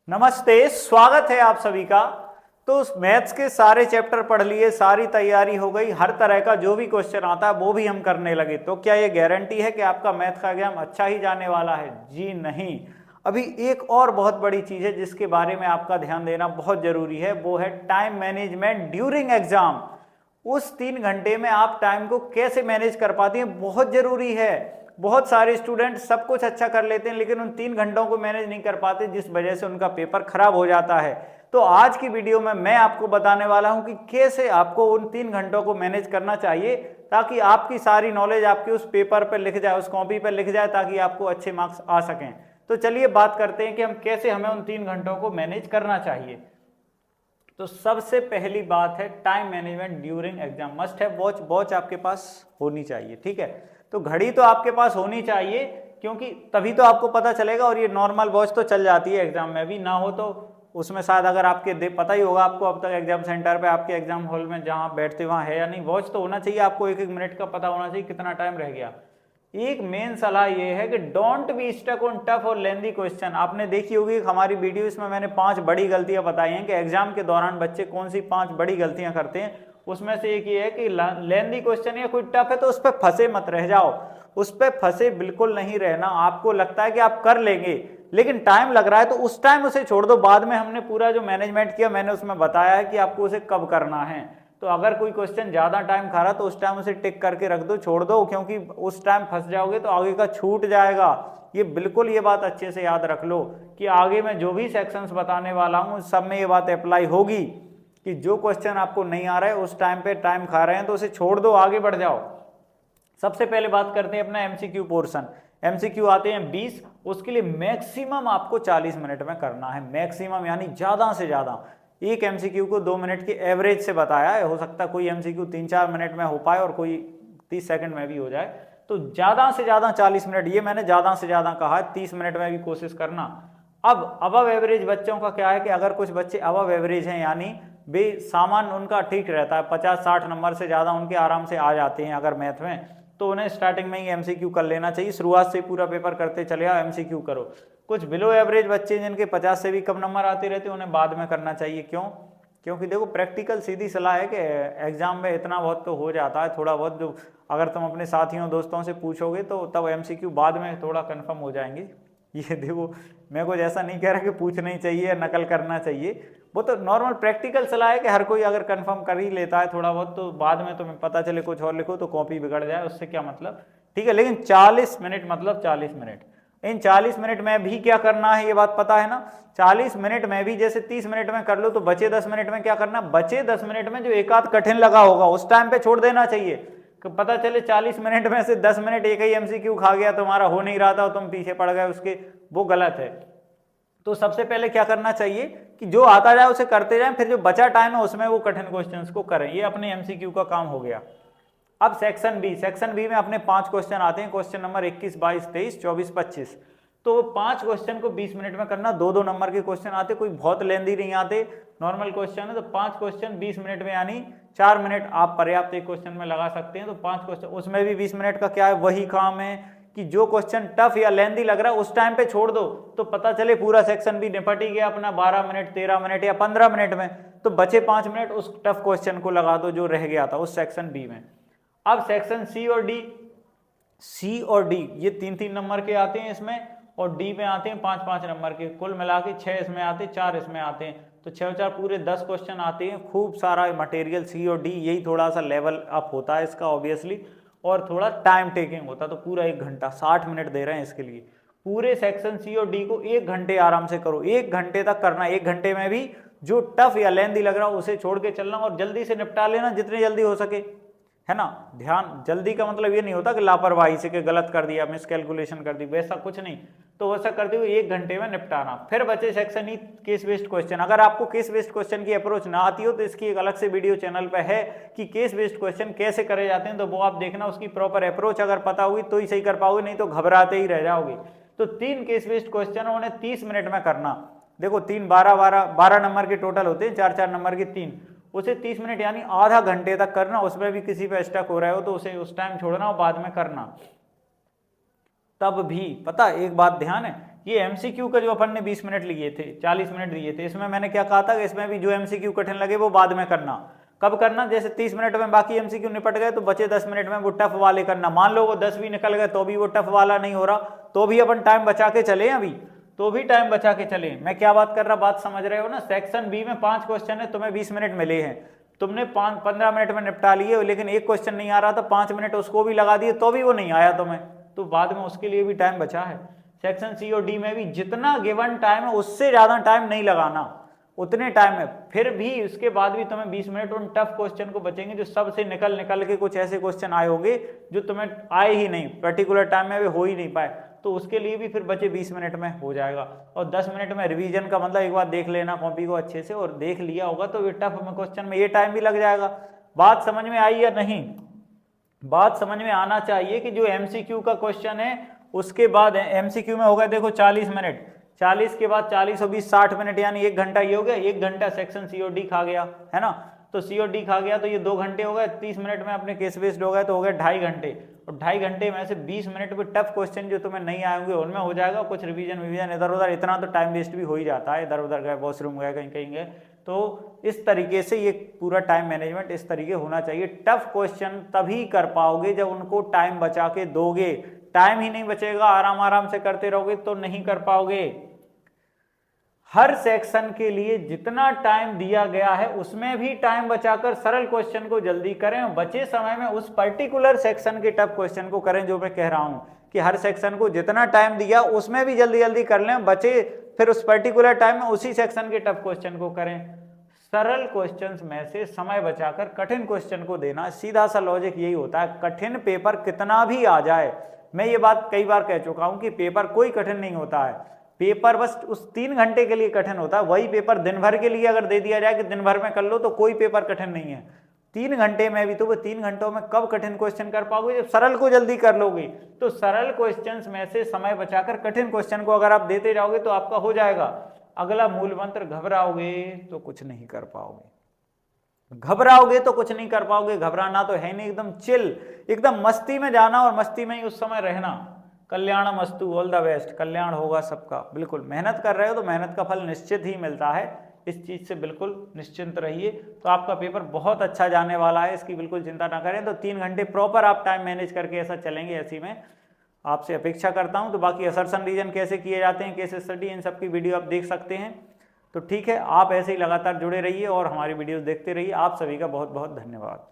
नमस्ते, स्वागत है आप सभी का। तो उस मैथ्स के सारे चैप्टर पढ़ लिए, सारी तैयारी हो गई, हर तरह का जो भी क्वेश्चन आता है वो भी हम करने लगे। तो क्या ये गारंटी है कि आपका मैथ का एग्जाम अच्छा ही जाने वाला है? जी नहीं। अभी एक और बहुत बड़ी चीज है जिसके बारे में आपका ध्यान देना बहुत जरूरी है, वो है टाइम मैनेजमेंट ड्यूरिंग एग्जाम। उस 3 घंटे में आप टाइम को कैसे मैनेज कर पाती हैं, बहुत जरूरी है। बहुत सारे स्टूडेंट सब कुछ अच्छा कर लेते हैं लेकिन उन 3 घंटों को मैनेज नहीं कर पाते, जिस वजह से उनका पेपर खराब हो जाता है। तो आज की वीडियो में मैं आपको बताने वाला हूं कि कैसे आपको उन 3 घंटों को मैनेज करना चाहिए ताकि आपकी सारी नॉलेज आपके उस पेपर पर लिख जाए, उस कॉपी पर लिख जाए, ताकि आपको अच्छे मार्क्स आ सकें। तो चलिए बात करते हैं कि हम कैसे हमें उन 3 घंटों को मैनेज करना चाहिए। तो सबसे पहली बात है time management during exam. Must है वॉच, वॉच आपके पास होनी चाहिए, ठीक है। तो घड़ी तो आपके पास होनी चाहिए, क्योंकि तभी तो आपको पता चलेगा। और ये नॉर्मल वॉच तो चल जाती है एग्जाम में भी, ना हो तो उसमें शायद अगर आपके पता ही होगा आपको अब तक एग्जाम सेंटर पे, आपके एग्जाम हॉल में जहाँ बैठते वहाँ है या नहीं। वॉच तो होना चाहिए आपको, एक एक मिनट का पता होना चाहिए कितना टाइम रह गया। एक मेन सलाह ये है कि don't be stuck on tough और लेंदी क्वेश्चन। आपने देखी होगी हमारी वीडियोस में मैंने 5 बड़ी गलतियां बताई हैं कि एग्जाम के दौरान बच्चे कौन सी 5 बड़ी गलतियां करते हैं। उसमें से एक ये है कि लेंदी क्वेश्चन या कोई टफ है तो उस पर फंसे मत रह जाओ। उस पर फंसे बिल्कुल नहीं रहना। आपको लगता है कि आप कर लेंगे लेकिन टाइम लग रहा है तो उस टाइम उसे छोड़ दो। बाद में हमने पूरा जो मैनेजमेंट किया मैंने उसमें बताया है कि आपको उसे कब करना है। तो अगर कोई क्वेश्चन ज्यादा टाइम खा रहा तो उस टाइम उसे टिक करके रख दो, छोड़ दो, क्योंकि उस टाइम फंस जाओगे तो आगे का छूट जाएगा। ये बिल्कुल ये बात अच्छे से याद रख लो कि आगे मैं जो भी सेक्शंस बताने वाला हूं सब में ये बात अप्लाई होगी कि जो क्वेश्चन आपको नहीं आ रहा है उस टाइम पे टाइम खा रहे हैं तो उसे छोड़ दो, आगे बढ़ जाओ। सबसे पहले बात करते हैं अपना एमसीक्यू पोर्शन। एमसीक्यू आते हैं 20, उसके लिए मैक्सिमम आपको 40 मिनट में करना है। मैक्सिमम यानी ज्यादा से ज्यादा। एक एमसीक्यू को 2 मिनट की एवरेज से बताया है, हो सकता है कोई एमसीक्यू 3-4 मिनट में हो पाए और कोई 30 सेकंड में भी हो जाए। तो ज्यादा से ज्यादा 40 मिनट, ये मैंने ज्यादा से ज्यादा कहा है, 30 मिनट में भी कोशिश करना। अब अबव एवरेज बच्चों का क्या है कि अगर कुछ बच्चे अबव एवरेज हैं यानी वे सामान उनका ठीक रहता है, 50-60 नंबर से ज्यादा उनके आराम से आ जाते हैं अगर मैथ में, तो उन्हें स्टार्टिंग में ही एमसीक्यू कर लेना चाहिए। शुरुआत से पूरा पेपर करते चले आओ, एमसीक्यू करो। कुछ बिलो एवरेज बच्चे जिनके 50 से भी कम नंबर आते रहते हैं उन्हें बाद में करना चाहिए। क्यों? क्योंकि देखो प्रैक्टिकल सीधी सलाह है कि एग्जाम में इतना बहुत तो हो जाता है, थोड़ा बहुत जो अगर तुम अपने साथियों दोस्तों से पूछोगे तो तब एमसीक्यू बाद में थोड़ा कंफर्म हो जाएंगे। ये देखो मैं कुछ ऐसा नहीं कह रहा कि पूछना ही चाहिए या नकल करना चाहिए, वो तो नॉर्मल प्रैक्टिकल सलाह है कि हर कोई अगर कंफर्म कर ही लेता है थोड़ा बहुत तो बाद में तुम्हें पता चले कुछ और लिखो तो कॉपी बिगड़ जाए, उससे क्या मतलब। ठीक है, लेकिन 40 मिनट मतलब 40 मिनट। इन 40 मिनट में भी क्या करना है ये बात पता है ना। 40 मिनट में भी जैसे 30 मिनट में कर लो तो बचे 10 मिनट में क्या करना, बचे 10 मिनट में जो एक आध कठिन लगा होगा उस टाइम पे छोड़ देना चाहिए। कि पता चले 40 मिनट में से 10 मिनट एक ही एमसीक्यू खा गया, तुम्हारा हो नहीं रहा था और तुम पीछे पड़ गए उसके, वो गलत है। तो सबसे पहले क्या करना चाहिए कि जो आता जाए उसे करते जाएं, फिर जो बचा टाइम है उसमें वो कठिन क्वेश्चंस को करें। ये अपने एमसीक्यू का काम हो गया। अब सेक्शन बी, सेक्शन बी में अपने 5 क्वेश्चन आते हैं। Question number 21, 22, 23, 24, 25। तो वो 5 क्वेश्चन को 20 मिनट में करना। 2-2 नंबर के क्वेश्चन आते, कोई बहुत लेंदी नहीं आते, नॉर्मल क्वेश्चन है। तो 5 क्वेश्चन 20 मिनट में यानी 4 मिनट आप पर्याप्त एक क्वेश्चन में लगा सकते हैं। तो 5 क्वेश्चन, उसमें भी 20 मिनट का क्या है, वही काम है कि जो क्वेश्चन टफ या लेंदी लग रहा है उस टाइम पे छोड़ दो तो पता चले पूरा सेक्शन भी निपट ही गया अपना 12 मिनट, 13 मिनट या 15 मिनट में। तो बचे 5 मिनट उस टफ क्वेश्चन को लगा दो जो रह गया था उस सेक्शन बी में। अब सेक्शन सी और डी, सी और डी ये 3-3 नंबर के आते हैं इसमें, और डी में आते हैं 5-5 नंबर के। कुल मिला के 6 इसमें आते हैं, 4 इसमें आते हैं। तो 6-4 पूरे 10 क्वेश्चन आते हैं। खूब सारा मटेरियल सी और डी, यही थोड़ा सा लेवल अप होता है इसका ऑब्वियसली, और थोड़ा टाइम टेकिंग होता है। तो पूरा 1 घंटा 60 मिनट दे रहे हैं इसके लिए। पूरे सेक्शन सी और डी को 1 घंटे आराम से करो, 1 घंटे तक करना। 1 घंटे में भी जो टफ या लेंदी लग रहा हो उसे छोड़ के चलना और जल्दी से निपटा लेना जितनी जल्दी हो सके, है ना। ध्यान, जल्दी का मतलब ये नहीं होता कि लापरवाही से कि गलत कर दिया, मिसकैलकुलेशन कर दी, वैसा कुछ नहीं। तो वैसा करते हुए 1 घंटे में निपटाना। फिर बचे section E, case based question. अगर आपको केस बेस्ड क्वेश्चन की अप्रोच ना आती हो तो इसकी एक अलग से वीडियो चैनल पे है कि केस बेस्ड क्वेश्चन कैसे करे जाते हैं, तो वो आप देखना। उसकी प्रॉपर अप्रोच अगर पता होगी तो ही सही कर पाओगे, नहीं तो घबराते ही रह जाओगे। तो 3 केस बेस्ड क्वेश्चन उन्हें 30 मिनट में करना। देखो 3 12 नंबर के टोटल होते हैं, 4-4 नंबर के 3, उसे 30 मिनट यानी आधा घंटे तक करना। उसमें भी किसी पे स्टक हो रहा हो तो उसे उस टाइम छोड़ना और बाद में करना। तब भी पता एक बात ध्यान है, ये एमसीक्यू का जो अपन ने 20 मिनट लिए थे, 40 मिनट दिए थे, इसमें मैंने क्या कहा था कि इसमें भी जो एमसीक्यू कठिन लगे वो बाद में करना। कब करना? जैसे 30 मिनट में बाकी एमसीक्यू निपट गए तो बचे 10 मिनट में वो टफ वाले करना। मान लो वो 10 भी निकल गए तो भी वो टफ वाला नहीं हो रहा, तो भी अपन टाइम बचा के चले, अभी तो भी टाइम बचा के चले। मैं क्या बात कर रहा, बात समझ रहे हो ना? सेक्शन बी में 5 क्वेश्चन है, तुम्हें 20 मिनट मिले हैं, तुमने 15 मिनट में निपटा लिए, लेकिन एक क्वेश्चन नहीं आ रहा था, 5 मिनट उसको भी लगा दिए तो भी वो नहीं आया तुम्हें, तो बाद में उसके लिए भी टाइम बचा है। सेक्शन सी और डी में भी जितना गिवन टाइम है उससे ज्यादा टाइम नहीं लगाना, उतने टाइम में फिर भी उसके बाद भी तुम्हें 20 मिनट उन टफ क्वेश्चन को बचेंगे जो सबसे निकल के कुछ ऐसे क्वेश्चन आए होंगे जो तुम्हें आए ही नहीं, पर्टिकुलर टाइम में वे हो ही नहीं पाए, तो उसके लिए भी फिर बचे 20 मिनट में हो जाएगा। और 10 मिनट में रिवीजन का मतलब एक बार देख लेना कॉपी को अच्छे से, और देख लिया होगा तो ये टफ में क्वेश्चन में ये टाइम भी लग जाएगा। बात समझ में आई या नहीं? बात समझ में आना चाहिए कि जो एमसीक्यू का क्वेश्चन है उसके बाद एमसीक्यू में होगा देखो 40 मिनट, 40 के बाद 40 और 20 60 मिनट, यानी 1 घंटा ये हो गया, 1 घंटा सेक्शन सीओडी खा गया है ना, तो सीओडी खा गया तो ये 2 घंटे हो गए, 30 मिनट में अपने केस बेस्ड हो गए तो हो गए 2.5 घंटे, और 2.5 घंटे में से 20 मिनट में टफ क्वेश्चन जो तुम्हें नहीं आएंगे उनमें हो जाएगा, कुछ रिवीजन इधर उधर, इतना तो टाइम वेस्ट भी हो ही जाता है, इधर उधर गए, वॉशरूम गए, कहीं कहीं गए, तो इस तरीके से ये पूरा टाइम मैनेजमेंट इस तरीके होना चाहिए। टफ क्वेश्चन तभी कर पाओगे जब उनको टाइम बचा के दोगे, टाइम ही नहीं बचेगा, आराम आराम से करते रहोगे तो नहीं कर पाओगे। हर सेक्शन के लिए जितना टाइम दिया गया है उसमें भी टाइम बचाकर सरल क्वेश्चन को जल्दी करें, बचे समय में उस पर्टिकुलर सेक्शन के टफ क्वेश्चन को करें। जो मैं कह रहा हूं कि हर सेक्शन को जितना टाइम दिया उसमें भी जल्दी जल्दी कर लें, बचे फिर उस पर्टिकुलर टाइम में उसी सेक्शन के टफ क्वेश्चन को करें। सरल क्वेश्चंस में से समय बचाकर कठिन क्वेश्चन को देना, सीधा सा लॉजिक यही होता है। कठिन पेपर कितना भी आ जाए, मैं ये बात कई बार कह चुका हूं कि पेपर कोई कठिन नहीं होता है, पेपर बस उस 3 घंटे के लिए कठिन होता है। वही पेपर दिन भर के लिए अगर दे दिया जाए कि दिन भर में कर लो तो कोई पेपर कठिन नहीं है। 3 घंटे में भी तो वो 3 घंटों में कब कठिन क्वेश्चन कर पाओगे? जब सरल को जल्दी कर लोगे। तो सरल क्वेश्चंस में से समय बचाकर कठिन क्वेश्चन को अगर आप देते जाओगे तो आपका हो जाएगा। अगला मूल मंत्र, घबराओगे तो कुछ नहीं कर पाओगे, घबराओगे तो कुछ नहीं कर पाओगे। घबराना तो है नहीं, एकदम चिल, एकदम मस्ती में जाना और मस्ती में ही उस समय रहना। कल्याणमस्तु, ऑल द बेस्ट, कल्याण होगा सबका। बिल्कुल मेहनत कर रहे हो तो मेहनत का फल निश्चित ही मिलता है, इस चीज से बिल्कुल निश्चिंत रहिए। तो आपका पेपर बहुत अच्छा जाने वाला है, इसकी बिल्कुल चिंता ना करें। तो 3 घंटे प्रॉपर आप टाइम मैनेज करके ऐसा चलेंगे, ऐसी में आपसे अपेक्षा करता हूं। तो बाकी असर्शन रीजन कैसे किए जाते हैं, केस स्टडी, इन सब की वीडियो आप देख सकते हैं। तो ठीक है, आप ऐसे ही लगातार जुड़े रहिए और हमारी वीडियोस देखते रहिए। आप सभी का बहुत बहुत धन्यवाद।